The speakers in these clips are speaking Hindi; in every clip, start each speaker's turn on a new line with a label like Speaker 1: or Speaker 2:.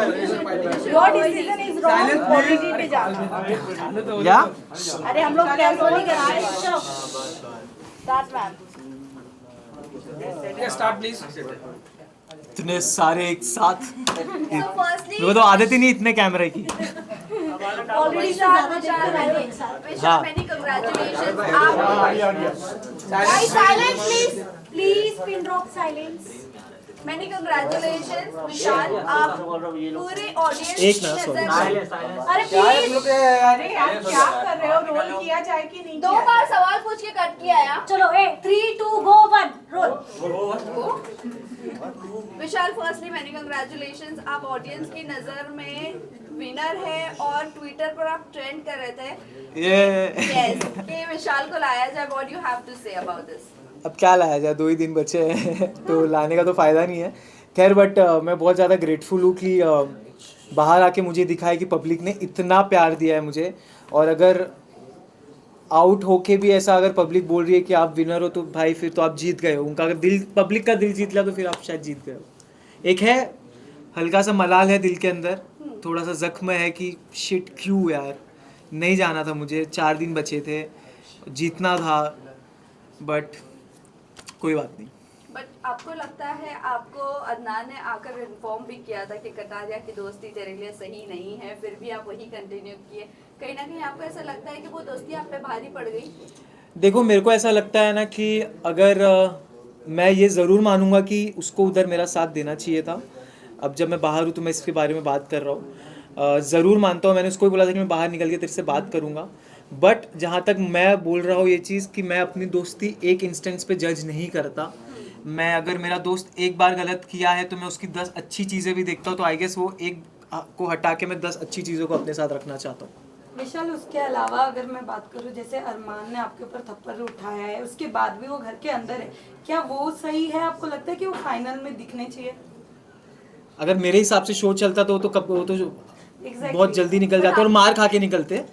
Speaker 1: Your decision is wrong, polity पे जाना।
Speaker 2: या
Speaker 1: अरे हम लोग कैंसिल नहीं कर रहे। Start ma'am.
Speaker 3: Start please.
Speaker 2: इतने सारे एक साथ,
Speaker 4: So firstly,
Speaker 2: मेरे को तो आदत ही नहीं इतने कैमरे की।
Speaker 1: ऑलरेडी ज्यादा
Speaker 4: Vishal,
Speaker 2: हाँ।
Speaker 4: many congratulations. आप
Speaker 1: guys silence please, please pin drop silence.
Speaker 4: many congratulations, विशाल। आप पूरे ऑडियंस
Speaker 2: एक ना, sorry।
Speaker 1: अरे प्लीज, अरे यार क्या कर रहे हो, रोल किया जाए कि नहीं?
Speaker 4: दो बार सवाल पूछ के कट किया है।
Speaker 1: चलो 3 2 गो 1 रोल।
Speaker 4: विशाल, फर्स्टली मैनी कंग्रेचुलेशंस। आप ऑडियंस की नजर में विनर है और ट्विटर पर आप ट्रेंड कर रहे थे
Speaker 2: ये
Speaker 4: यस कि विशाल को लाया जाए। What you have to say about this?
Speaker 2: अब क्या लाया जाए, 2 ही दिन बचे हैं तो लाने का तो फ़ायदा नहीं है। खैर बट मैं बहुत ज़्यादा ग्रेटफुल हूँ कि बाहर आके मुझे दिखा है कि पब्लिक ने इतना प्यार दिया है मुझे। और अगर आउट होके भी ऐसा अगर पब्लिक बोल रही है कि आप विनर हो तो भाई फिर तो आप जीत गए हो। उनका अगर दिल, पब्लिक का दिल जीत लिया तो फिर आप शायद जीत गए हो। एक है हल्का सा मलाल है दिल के अंदर, थोड़ा सा जख्म है कि शिट क्यों यार, नहीं जाना था मुझे, 4 दिन बचे थे, जीतना था, बट कोई बात नहीं।
Speaker 4: बट आपको लगता है, आपको अदनान ने आकर इन्फॉर्म भी किया था कि कटारिया की दोस्ती तेरे लिए सही नहीं है, फिर भी आप वही कंटिन्यू किए। कहीं ना कहीं आपको ऐसा लगता है कि वो दोस्ती आप पे भारी पड़ गई?
Speaker 2: देखो मेरे को ऐसा लगता है ना कि अगर मैं ये ज़रूर मानूंगा कि उसको उधर मेरा साथ देना चाहिए था। अब जब मैं बाहर हूँ तो मैं इसके बारे में बात कर रहा हूँ। ज़रूर मानता हूँ, मैंने उसको भी बोला था कि मैं बाहर निकल के तेरे से बात करूँगा। बट जहाँ तक मैं बोल रहा हूँ ये चीज़ कि मैं अपनी दोस्ती एक इंस्टेंस पे जज नहीं करता। मैं अगर मेरा दोस्त एक बार गलत किया है तो मैं उसकी 10 अच्छी चीज़ें भी देखता हूँ, तो आई गेस वो एक को हटा के मैं 10 अच्छी चीज़ों को अपने साथ रखना चाहता हूँ।
Speaker 5: विशाल, उसके अलावा अगर मैं बात करूं, जैसे अरमान ने आपके ऊपर थप्पड़ उठाया है, उसके बाद भी वो घर के अंदर है, क्या वो सही है? आपको लगता है कि वो फाइनल में दिखने चाहिए?
Speaker 2: अगर मेरे हिसाब से शो चलता तो वो तो
Speaker 5: Exactly.
Speaker 2: बहुत जल्दी निकल जाते और मार खा के निकलते।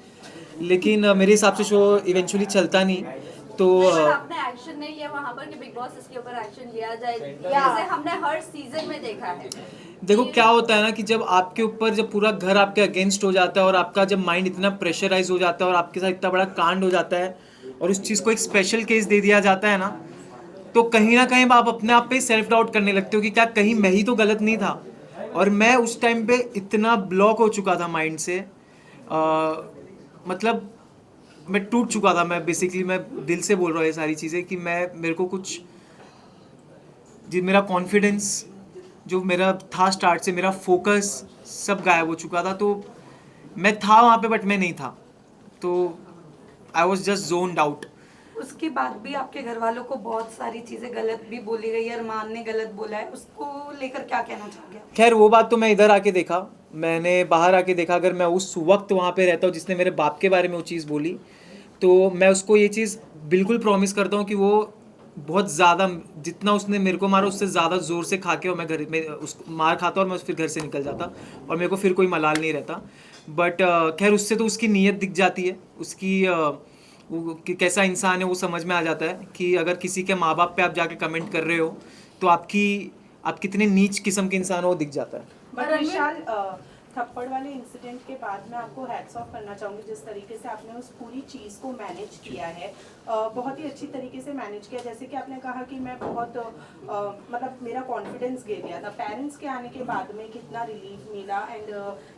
Speaker 2: लेकिन मेरे हिसाब से शो इवेंचुअली चलता नहीं तो
Speaker 4: नहीं, but आपने एक्शन नहीं लिया वहाँ पर कि बिग बॉस इसके ऊपर एक्शन लिया जाए, जैसे हमने हर सीजन में देखा है।
Speaker 2: देखो क्या होता है ना कि जब आपके ऊपर जब पूरा घर आपके अगेंस्ट हो जाता है और आपका जब माइंड इतना प्रेशराइज हो जाता है और आपके साथ इतना बड़ा कांड हो जाता है और उस चीज़ को एक स्पेशल केस दे दिया जाता है ना, तो कहीं ना कहीं आप अपने आप पे सेल्फ डाउट करने लगते हो कि क्या कहीं मैं ही तो गलत नहीं था। और मैं उस टाइम पे इतना ब्लॉक हो चुका था माइंड से, मतलब मैं टूट चुका था। मैं बेसिकली मैं दिल से बोल रहा हूँ ये सारी चीज़ें कि मेरे को कुछ जी, मेरा कॉन्फिडेंस जो मेरा था स्टार्ट से, मेरा फोकस सब गायब हो चुका था। तो मैं था वहाँ पे बट मैं नहीं था, तो I was just zoned out.
Speaker 5: उसके बाद भी आपके घर वालों को बहुत सारी चीजें गलत भी बोली गई है, अरमान ने गलत बोला है, उसको लेकर क्या कहना चाहोगे?
Speaker 2: खैर वो बात तो मैं इधर आके देखा, मैंने बाहर आके देखा। अगर मैं उस वक्त वहाँ पे रहता हूँ जिसने मेरे बाप के बारे में वो चीज़ बोली, तो मैं उसको ये चीज़ बिल्कुल प्रॉमिस करता हूँ कि वो बहुत ज़्यादा, जितना उसने मेरे को मारा उससे ज़्यादा ज़ोर से खा के और मैं घर में उसको मार खाता और मैं फिर घर से निकल जाता और मेरे को फिर कोई मलाल नहीं रहता। बट खैर उससे तो उसकी नीयत दिख जाती है, उसकी वो कि कैसा इंसान है वो समझ में आ जाता है कि अगर किसी के माँ बाप पे आप जाके कमेंट कर रहे हो तो आप कितने नीच किस्म के इंसान हो वो दिख जाता है।
Speaker 6: बट विशाल, थप्पड़ वाले इंसिडेंट के बाद मैं आपको हैट्स ऑफ करना चाहूँगी जिस तरीके से आपने उस पूरी चीज़ को मैनेज किया है। बहुत ही अच्छी तरीके से मैनेज किया। जैसे कि आपने कहा कि मैं बहुत मतलब मेरा कॉन्फिडेंस गिर गया था, पेरेंट्स के आने के बाद में कितना रिलीफ मिला एंड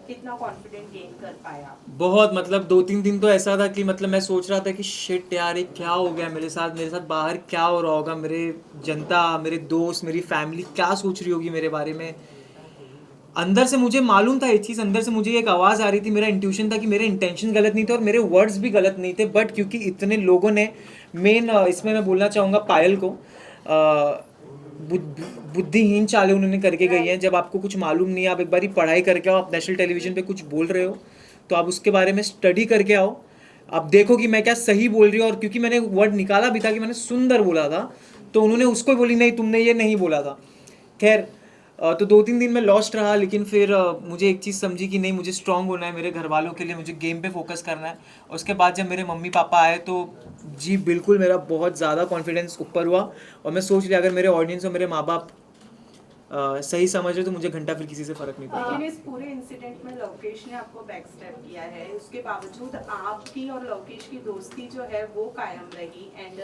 Speaker 6: कितना कॉन्फिडेंट गेन कर पाया।
Speaker 2: बहुत, मतलब 2-3 दिन तो ऐसा था कि मतलब मैं सोच रहा था कि शिट यार ये क्या हो गया मेरे साथ बाहर क्या हो रहा होगा, मेरे जनता, मेरे दोस्त, मेरी फैमिली क्या सोच रही होगी मेरे बारे में। अंदर से मुझे मालूम था ये चीज़, अंदर से मुझे एक आवाज़ आ रही थी, मेरा इंट्यूशन था कि मेरे इंटेंशन गलत नहीं थे और मेरे वर्ड्स भी गलत नहीं थे। बट क्योंकि इतने लोगों ने, मेन इसमें मैं बोलना चाहूँगा पायल को, बुद्धिहीन चालें उन्होंने करके गई हैं। जब आपको कुछ मालूम नहीं है, आप एक बारी पढ़ाई करके आओ, आप नेशनल टेलीविज़न पे कुछ बोल रहे हो तो आप उसके बारे में स्टडी करके आओ, आप देखो कि मैं क्या सही बोल रही हूँ। और क्योंकि मैंने वर्ड निकाला भी था कि मैंने सुंदर बोला था, तो उन्होंने उसको बोली नहीं तुमने ये नहीं बोला था। खैर तो 2-3 दिन में लॉस्ट रहा, लेकिन फिर मुझे एक चीज़ समझी कि नहीं, मुझे स्ट्रांग होना है मेरे घर वालों के लिए, मुझे गेम पे फोकस करना है। और उसके बाद जब मेरे मम्मी पापा आए तो जी बिल्कुल मेरा बहुत ज़्यादा कॉन्फिडेंस ऊपर हुआ और मैं सोच लिया अगर मेरे ऑडियंस और मेरे माँ बाप सही समझ रहे तो मुझे घंटा फिर किसी से फ़र्क नहीं पड़ता।
Speaker 6: लेकिन इस पूरे इंसिडेंट में लवकेश ने आपको बैक स्टेप किया है, उसके बावजूद आपकी और लवकेश की दोस्ती जो है वो कायम रही एंड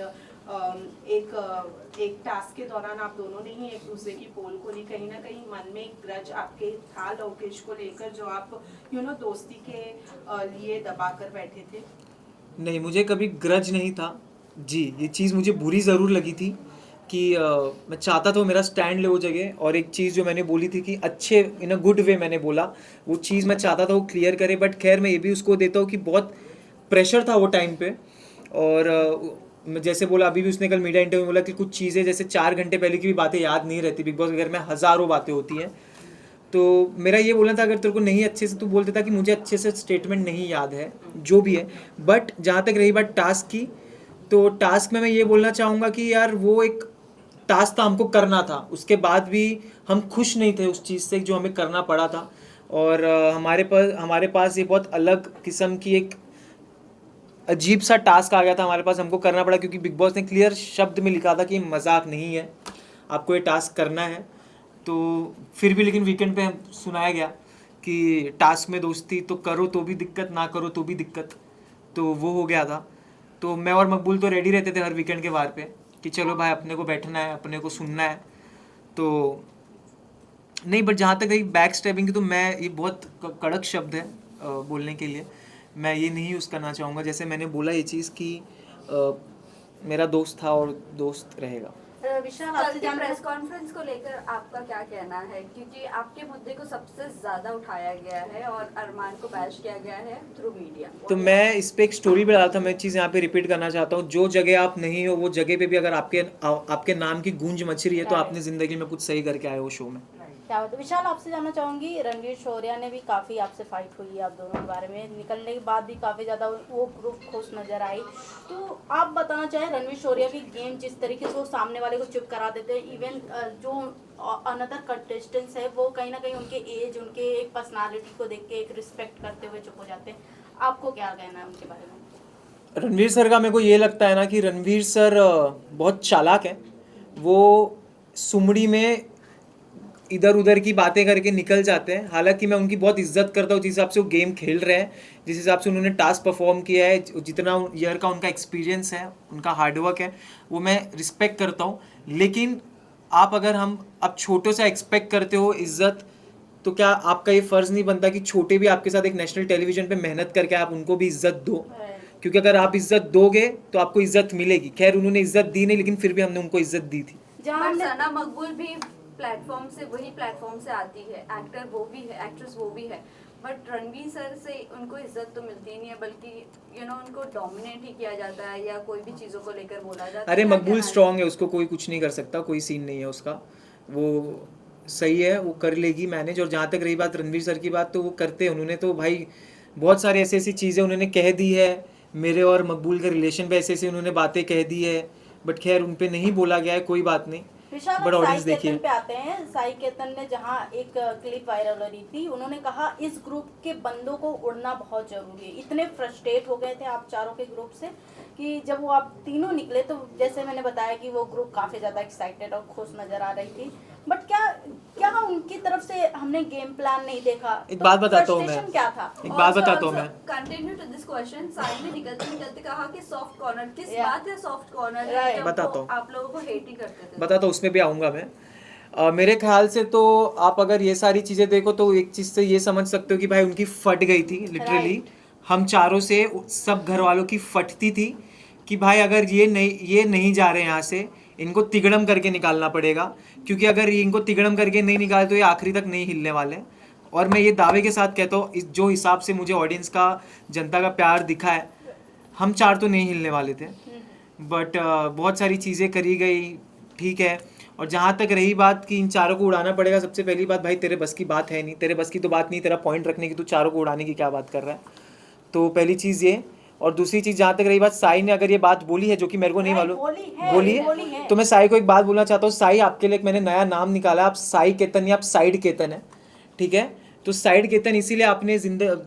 Speaker 6: एक टास्क के दौरान आप दोनों ने ही एक दूसरे की पोल खोली। कहीं ना कहीं मन में एक ग्रज आपके था लवकेश को लेकर जो आप दोस्ती के लिए दबा कर बैठे थे?
Speaker 2: नहीं, मुझे कभी ग्रज नहीं था जी। ये चीज़ मुझे बुरी ज़रूर लगी थी कि मैं चाहता था वो मेरा स्टैंड ले वो जगह, और एक चीज़ जो मैंने बोली थी कि अच्छे इन अ गुड वे मैंने बोला, वो चीज़ मैं चाहता था वो क्लियर करे। बट खैर मैं ये भी उसको देता हूँ कि बहुत प्रेशर था वो टाइम पे, और मैं जैसे बोला अभी भी उसने कल मीडिया इंटरव्यू में बोला कि कुछ चीज़ें जैसे 4 घंटे पहले की भी बातें याद नहीं रहती। बिग बॉस के घर में हज़ारों बातें होती हैं, तो मेरा ये बोलना था अगर तेरे को नहीं अच्छे से, तू बोल देता कि मुझे अच्छे से स्टेटमेंट नहीं याद है जो भी है। बट जहाँ तक रही बात टास्क की, तो टास्क में मैं ये बोलना चाहूँगा कि यार वो एक टास्क था, हमको करना था, उसके बाद भी हम खुश नहीं थे उस चीज़ से जो हमें करना पड़ा था। और हमारे पास ये बहुत अलग किस्म की एक अजीब सा टास्क आ गया था हमारे पास, हमको करना पड़ा क्योंकि बिग बॉस ने क्लियर शब्द में लिखा था कि मजाक नहीं है, आपको ये टास्क करना है। तो फिर भी लेकिन वीकेंड पे सुनाया गया कि टास्क में दोस्ती तो करो तो भी दिक्कत, ना करो तो भी दिक्कत, तो वो हो गया था। तो मैं और मकबूल तो रेडी रहते थे हर वीकेंड के वार पे कि चलो भाई अपने को बैठना है, अपने को सुनना है। तो नहीं, बट जहाँ तक रही बैक स्टेपिंग की, तो मैं ये बहुत कड़क शब्द है बोलने के लिए, मैं ये नहीं यूज़ करना चाहूँगा। जैसे मैंने बोला ये चीज़ कि मेरा दोस्त था और दोस्त रहेगा।
Speaker 4: विशाल, आपसे प्रेस कॉन्फ्रेंस को लेकर आपका क्या कहना है, क्योंकि आपके मुद्दे को सबसे ज्यादा उठाया गया है और अरमान को बैश किया गया है थ्रू मीडिया।
Speaker 2: तो मैं इस पे एक स्टोरी भी डाला था, मैं चीज़ यहाँ पे रिपीट करना चाहता हूँ। जो जगह आप नहीं हो वो जगह पे भी अगर आपके नाम की गूंज मच रही है तो आपने ज़िंदगी में कुछ सही करके आए हो शो में।
Speaker 3: क्या बात है विशाल, आपसे जानना चाहूँगी, रणवीर शौर्या ने भी काफ़ी आपसे फाइट हुई है आप दोनों के बारे में, निकलने के बाद भी काफ़ी ज़्यादा वो ग्रुप खुश नज़र आई। तो आप बताना चाहें रणवीर शौर्या की गेम जिस तरीके से वो सामने वाले को चुप करा देते हैं, इवन जो अनदर कंटेस्टेंट्स है वो कहीं ना कहीं उनके एज, उनके एक पर्सनालिटी को देख के एक रिस्पेक्ट करते हुए चुप हो जाते हैं, आपको क्या कहना है उनके बारे में?
Speaker 2: रणवीर सर का मेरे को ये लगता है ना कि रणवीर सर बहुत चालाक है। वो सुमड़ी में इधर उधर की बातें करके निकल जाते हैं। हालांकि मैं उनकी बहुत इज्जत करता हूँ जिस हिसाब से वो गेम खेल रहे हैं, जिस हिसाब से उन्होंने टास्क परफॉर्म किया है, जितना ईयर का उनका एक्सपीरियंस है, उनका हार्डवर्क है, वो मैं रिस्पेक्ट करता हूँ। लेकिन आप अगर अब छोटों से एक्सपेक्ट करते हो इज्जत, तो क्या आपका ये फ़र्ज़ नहीं बनता कि छोटे भी आपके साथ एक नेशनल टेलीविज़न पे मेहनत करके आप उनको भी इज्जत दो? क्योंकि अगर आप इज्जत दोगे तो आपको इज्जत मिलेगी। खैर उन्होंने इज्जत दी नहीं, लेकिन फिर भी हमने उनको इज्जत दी थी।
Speaker 4: सना मकबूल भी वही प्लेटफॉर्म से आती है, एक्टर वो भी है, एक्ट्रेस वो भी है, बट रणवीर सर से उनको इज्जत तो मिलती नहीं है, बल्कि उनको डोमिनेट ही किया जाता है या कोई भी चीज़ों को लेकर बोला जाता है।
Speaker 2: अरे मकबूल स्ट्रांग है, उसको कोई कुछ नहीं कर सकता, कोई सीन नहीं है उसका, वो सही है, वो कर लेगी मैनेज। और जहाँ तक रही बात रणवीर सर की बात, तो वो करते हैं, उन्होंने तो भाई बहुत सारी ऐसी ऐसी चीज़ें उन्होंने कह दी है, मेरे और मकबूल के रिलेशन पे ऐसे ऐसे उन्होंने बातें कह दी है, बट खैर उन पे नहीं बोला गया है, कोई बात नहीं।
Speaker 3: विशाल, साई केतन पे आते हैं। साई केतन ने जहाँ एक क्लिप वायरल हो रही थी, उन्होंने कहा इस ग्रुप के बंदों को उड़ना बहुत जरूरी है। इतने फ्रस्ट्रेट हो गए थे आप चारों के ग्रुप से कि जब वो आप तीनों निकले तो जैसे मैंने बताया कि वो ग्रुप काफी ज्यादा एक्साइटेड और खुश नजर आ रही थी, बट क्या उनकी तरफ से हमने गेम प्लान नहीं देखा?
Speaker 2: एक बात बताता हूँ मैं,
Speaker 3: क्या था?
Speaker 2: एक बात बताता हूँ मैं,
Speaker 4: continue to this question. Sai ने निकलते कहा कि सॉफ्ट कॉर्नर, किस बात है सॉफ्ट कॉर्नर?
Speaker 2: बताता हूँ,
Speaker 4: आप लोगों को हेट ही करते थे।
Speaker 2: बताता हूँ, उसमें भी आऊँगा मैं। मेरे ख्याल से तो आप अगर ये सारी चीज़ें देखो तो एक चीज़ से ये समझ सकते हो कि भाई उनकी फट गई थी लिटरली। हम चारों से सब घर वालों की फटती थी कि भाई अगर ये नहीं जा रहे यहाँ से, इनको तिगड़म करके निकालना पड़ेगा, क्योंकि अगर इनको तिगड़म करके नहीं निकाले तो ये आखिरी तक नहीं हिलने वाले। और मैं ये दावे के साथ कहता हूँ, जो हिसाब से मुझे ऑडियंस का, जनता का प्यार दिखा है, हम चार तो नहीं हिलने वाले थे। बट बहुत सारी चीज़ें करी गई, ठीक है। और जहाँ तक रही बात कि इन चारों को उड़ाना पड़ेगा, सबसे पहली बात भाई तेरे बस की बात है नहीं, तेरे बस की तो बात नहीं, तेरा पॉइंट रखने की, तू चारों को उड़ाने की क्या बात कर रहा है? तो पहली चीज़ ये। और दूसरी चीज़ जहाँ तक रही बात, साई ने अगर ये बात बोली है जो कि मेरे को नहीं मालूम, बोली है, तो मैं साई को एक बात बोलना चाहता हूँ। साई, आपके लिए मैंने नया नाम निकाला है, आप साई केतन या आप साइड केतन है, ठीक है? तो साइड केतन इसीलिए आपने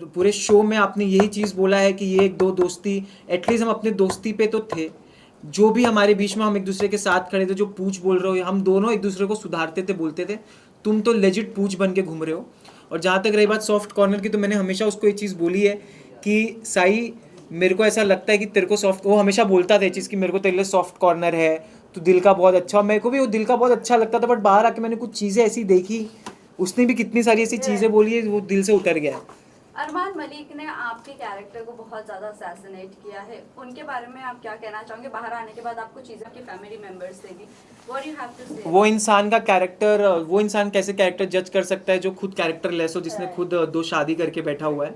Speaker 2: पूरे शो में आपने यही चीज़ बोला है कि ये एक दो दोस्ती, एटलीस्ट हम अपने दोस्ती पे तो थे, जो भी हमारे बीच में हम एक दूसरे के साथ खड़े थे, जो पूछ बोल रहे हो, हम दोनों एक दूसरे को सुधारते थे, बोलते थे, तुम तो लेजिट पूछ बन के घूम रहे हो। और जहाँ तक रही बात सॉफ्ट कॉर्नर की, तो मैंने हमेशा उसको एक चीज़ बोली है कि साई मेरे को ऐसा लगता है कि तेरे को सॉफ्ट, वो हमेशा बोलता था ये चीज़ कि मेरे को तेरे लिए सॉफ्ट कॉर्नर है, तो दिल का बहुत अच्छा, मेरे को भी वो दिल का बहुत अच्छा लगता था। बट बाहर आके मैंने कुछ चीज़ें ऐसी देखी, उसने भी कितनी सारी ऐसी चीज़ें बोली है, वो दिल से उतर गया है।
Speaker 4: अरमान मलिक ने आपके कैरेक्टर को बहुत ज़्यादा असैसिनेट किया है, उनके बारे में आप क्या कहना चाहोगे? बाहर आने के बाद आपको चीज़ें आपकी फैमिली मेंबर्स से भी, व्हाट यू हैव टू से?
Speaker 2: वो इंसान का कैरेक्टर, वो इंसान कैसे कैरेक्टर जज कर सकता है जो खुद कैरेक्टर लेस हो, जिसने खुद 2 शादी करके बैठा हुआ है।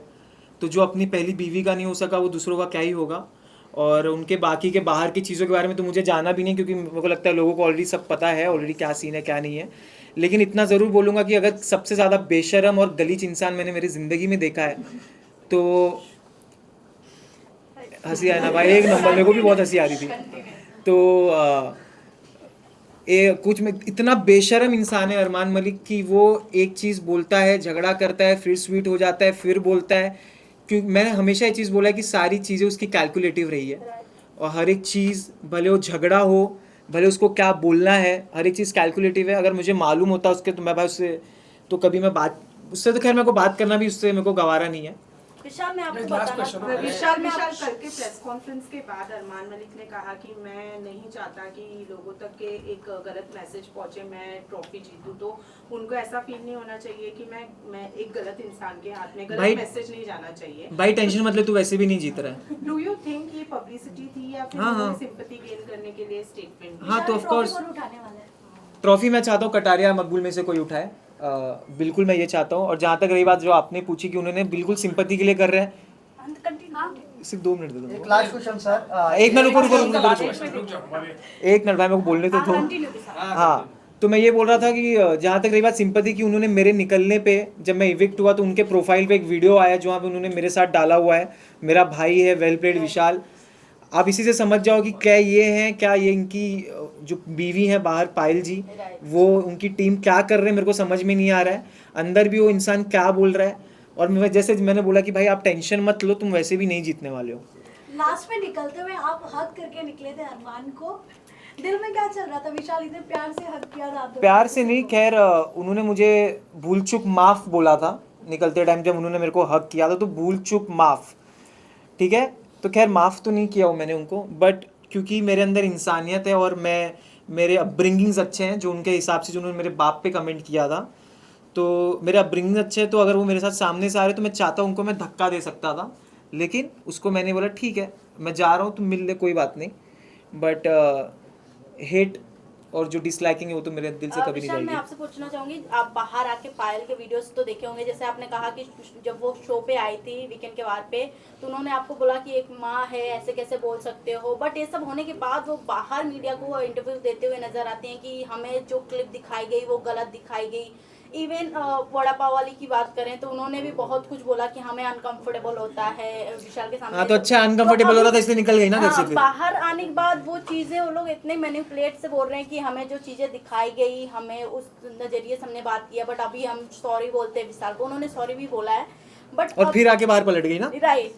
Speaker 2: तो जो अपनी पहली बीवी का नहीं हो सका, वो दूसरों का क्या ही होगा। और उनके बाकी के बाहर की चीज़ों के बारे में तो मुझे जाना भी नहीं, क्योंकि मेरे को लगता है लोगों को ऑलरेडी सब पता है ऑलरेडी क्या सीन है क्या नहीं है। लेकिन इतना ज़रूर बोलूँगा कि अगर सबसे ज़्यादा बेशरम और गलीज इंसान मैंने मेरी ज़िंदगी में देखा है तो हंसी आया ना भाई, एक नंबर, मेरे को भी बहुत हंसी आ रही थी। तो कुछ में इतना बेशरम इंसान है अरमान मलिक कि वो एक चीज़ बोलता है, झगड़ा करता है, फिर स्वीट हो जाता है, फिर बोलता है। क्योंकि मैंने हमेशा ये चीज़ बोला है कि सारी चीज़ें उसकी कैलकुलेटिव रही है, और हर एक चीज़ भले वो झगड़ा हो, भले उसको क्या बोलना है, हर एक चीज़ कैलकुलेटिव है। अगर मुझे मालूम होता उसके तो मैं भाई उससे तो कभी मैं बात, उससे तो खैर मेरे को बात करना भी उससे मेरे को गवारा नहीं है।
Speaker 3: विशाल मैं आपको बताना,
Speaker 6: विशाल कल के प्रेस कॉन्फ्रेंस के बाद अरमान मलिक ने कहा कि मैं नहीं चाहता कि लोगों तक के एक गलत मैसेज पहुंचे, मैं ट्रॉफी जीतूं, तो उनको ऐसा फील नहीं होना चाहिए कि मैं एक गलत इंसान के हाथ में, गलत मैसेज नहीं जाना चाहिए।
Speaker 2: भाई टेंशन मतलब तू वैसे भी नहीं जीत रहा है।
Speaker 6: डू यू थिंक ये पब्लिसिटी थी या फिर
Speaker 2: हाँ।
Speaker 6: सिंपैथी गेन करने के लिए स्टेटमेंट?
Speaker 2: हाँ तो ऑफ कोर्स
Speaker 3: उठाने वाला है।
Speaker 2: ट्रॉफी मैं चाहता हूँ कटारिया मकबूल में से कोई उठाए, बिल्कुल मैं ये चाहता हूँ। और जहाँ तक रही बात जो आपने पूछी कि उन्होंने बिल्कुल सिंपैथी के लिए कर रहे हैं, सिर्फ 2 मिनट दे दो।
Speaker 7: एक लास्ट क्वेश्चन सर,
Speaker 2: एक मिनट रुको, एक मिनट भाई मेरे को बोलने तो दो। हाँ तो मैं ये बोल रहा था कि जहाँ तक रही बात सिंपैथी की, उन्होंने मेरे निकलने पे जब मैं इविक्ट हुआ तो उनके प्रोफाइल पे एक वीडियो आया जहाँ पे उन्होंने मेरे साथ डाला हुआ है, मेरा भाई है वेल प्लेड विशाल। आप इसी से समझ जाओ कि क्या ये हैं, क्या ये इनकी जो बीवी है बाहर पायल जी, वो उनकी टीम क्या कर रहे हैं मेरे को समझ में नहीं आ रहा है। अंदर भी वो इंसान क्या बोल रहा है। और मैं जैसे मैंने बोला कि भाई आप टेंशन मत लो, तुम वैसे भी नहीं जीतने वाले हो।
Speaker 8: लास्ट में निकलते हुए आप हक करके निकले थे अरमान को, दिल में क्या चल रहा था? विशाल इतने प्यार से हक किया था आपने।
Speaker 2: प्यार से नहीं, खैर उन्होंने मुझे भूल चूक माफ़ बोला था निकलते टाइम, जब उन्होंने मेरे को हक किया था तो भूल चूक माफ़, ठीक है। तो खैर माफ़ तो नहीं किया हूँ मैंने उनको, बट क्योंकि मेरे अंदर इंसानियत है और मैं, मेरे अपब्रिंगिंग्स अच्छे हैं, जो उनके हिसाब से जो उन्होंने मेरे बाप पे कमेंट किया था, तो मेरे अपब्रिंगिंग अच्छे हैं। तो अगर वो मेरे साथ सामने से आ रहे तो मैं चाहता हूँ उनको मैं धक्का दे सकता था, लेकिन उसको मैंने बोला ठीक है मैं जा रहा हूँ, तुम मिल ले कोई बात नहीं। बट हेट और जो डिसलाइकिंग है वो तो मेरे दिल से कभी नहीं
Speaker 3: विशाल मैं
Speaker 2: जाएगी।
Speaker 3: आपसे पूछना चाहूंगी, आप बाहर आके पायल के वीडियोस तो देखे होंगे, जैसे आपने कहा कि जब वो शो पे आई थी वीकेंड के वार पे, तो उन्होंने आपको बोला कि एक माँ है ऐसे कैसे बोल सकते हो। बट ये सब होने के बाद वो बाहर मीडिया को इंटरव्यू देते हुए नजर आते हैं कि हमें जो क्लिप दिखाई गई वो गलत दिखाई गई। इवन वड़ा पाव वाली की बात करें तो उन्होंने भी बहुत कुछ बोला कि हमें अनकंफर्टेबल होता है विशाल के सामने।
Speaker 2: हाँ तो अच्छा अनकंफर्टेबल हो रहा था इसलिए निकल गई ना घर से
Speaker 3: हाँ,
Speaker 2: फिर।
Speaker 3: बाहर आने के बाद वो चीजें वो लोग इतने मैनिपुलेट से बोल रहे हैं कि हमें जो चीजें दिखाई गई हमें उस नजरिए से हमने बात किया, बट अभी हम सॉरी बोलते हैं विशाल को, उन्होंने सॉरी भी बोला है बट
Speaker 2: और फिर आके बाहर पलट गई ना।
Speaker 3: राइट।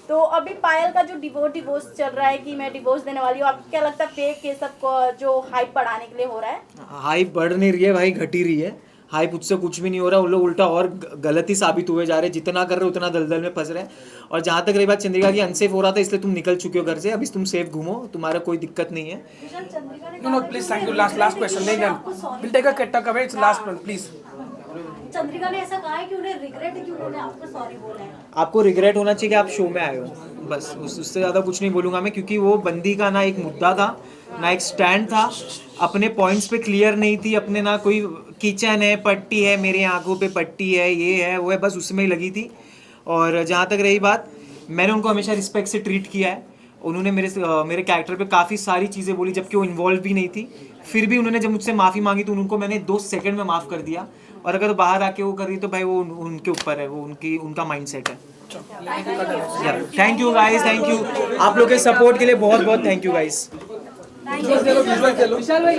Speaker 3: तो अभी पायल का जो डिवोर्स चल रहा है कि मैं डिवोर्स देने वाली हूँ, आपको क्या लगता है फेक ये सब जो हाइप बढ़ाने के लिए हो रहा है?
Speaker 2: हाइप बढ़ नहीं रही है भाई, घट ही रही है। हाइप उससे कुछ भी नहीं हो रहा, उन लोग उल्टा और गलत ही साबित हुए जा रहे हैं, जितना कर रहे उतना दलदल में फंस रहे हैं। और जहाँ तक रही बात चंद्रिका की, अनसेफ हो रहा था इसलिए तुम निकल चुके हो घर से, अभी तुम सेफ घूमो, तुम्हारा कोई दिक्कत नहीं है।
Speaker 8: विशाल चंद्रिका ने
Speaker 9: No, please, thank you. Last question. Then we'll take a talk away. It's the last one, please.
Speaker 8: Chandrika ने ऐसा कहा है कि उन्हें रिग्रेट है कि उन्होंने आपको सॉरी बोला है।
Speaker 2: आपको रिग्रेट होना चाहिए कि आप शो में आए हो, बस उससे ज़्यादा कुछ नहीं बोलूँगा मैं, क्योंकि वो बंदी का ना एक मुद्दा था ना एक स्टैंड था, अपने पॉइंट्स पे क्लियर नहीं थी, अपने ना कोई किचन है पट्टी है मेरी आंखों पे पट्टी है ये है वो है, बस उसमें ही लगी थी। और जहाँ तक रही बात, मैंने उनको हमेशा रिस्पेक्ट से ट्रीट किया है। उन्होंने मेरे कैरेक्टर पे काफ़ी सारी चीज़ें बोली जबकि वो इन्वॉल्व भी नहीं थी, फिर भी उन्होंने जब मुझसे माफ़ी मांगी तो उनको मैंने 2 सेकंड में माफ़ कर दिया। और अगर बाहर आके वो कर रही तो भाई वो उनके ऊपर है, वो उनका माइंडसेट है। Thank you guys, thank you आप लोग के सपोर्ट के लिए बहुत बहुत थैंक यू गाइस।
Speaker 1: विशाल भाई